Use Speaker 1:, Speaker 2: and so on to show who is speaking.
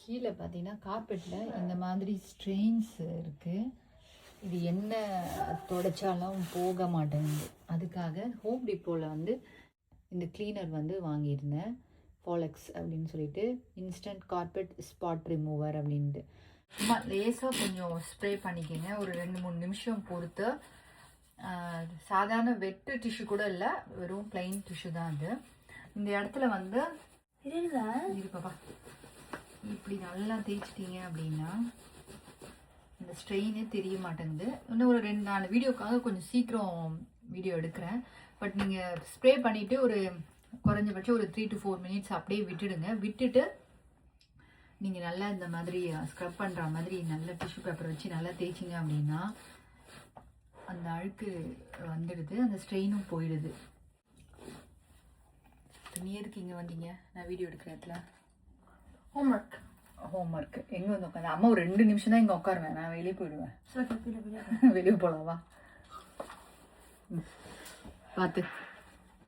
Speaker 1: கீழே பார்த்தீங்கன்னா கார்பெட்டில் இந்த மாதிரி ஸ்ட்ரெயின்ஸ் இருக்குது. இது என்ன தொடச்சாலும் போக மாட்டேங்குது. அதுக்காக ஹோம் டிப்போவில் வந்து இந்த கிளீனர் வந்து வாங்கியிருந்தேன். ஃபாலெக்ஸ் அப்படின்னு சொல்லிட்டு இன்ஸ்டன்ட் கார்பெட் ஸ்பாட் ரிமூவர் அப்படின்ட்டு. சும்மா லேசாக கொஞ்சம் ஸ்ப்ரே பண்ணிக்கோங்க. ஒரு 2-3 நிமிஷம் பொறுத்து. சாதாரண வெட்டு டிஷ்யூ கூட இல்லை, வெறும் பிளைன் டிஷ்யூ தான் அது. இந்த இடத்துல வந்து இருப்பா இப்படி நல்லா தேய்ச்சிட்டிங்க அப்படின்னா இந்த ஸ்ட்ரெயினே தெரிய மாட்டேங்குது. இன்னும் ஒரு 2-4 வீடியோக்காக கொஞ்சம் சீக்கிரம் வீடியோ எடுக்கிறேன். பட் நீங்கள் ஸ்ப்ரே பண்ணிவிட்டு ஒரு குறைஞ்சபட்சம் ஒரு 3 to 4 minutes அப்படியே விட்டுடுங்க. விட்டுட்டு நீங்கள் நல்லா இந்த மாதிரி ஸ்க்ரப் பண்ணுற மாதிரி நல்ல டிஷ்யூ பேப்பர் வச்சு நல்லா தேய்ச்சிங்க அப்படின்னா அந்த அழுக்கு வந்துடுது, அந்த ஸ்ட்ரெயினும் போயிடுது. நீ எதுக்கு இங்கே வந்தீங்க? நான் வீடியோ எடுக்கிற இடத்துல ஹோம்ஒர்க் எங்கே வந்து உட்காந்து அம்மா ஒரு 2 நிமிஷம் தான் இங்கே உட்காருவேன், நான் வெளியே போயிடுவேன். வெளியே போகலாவா? பார்த்து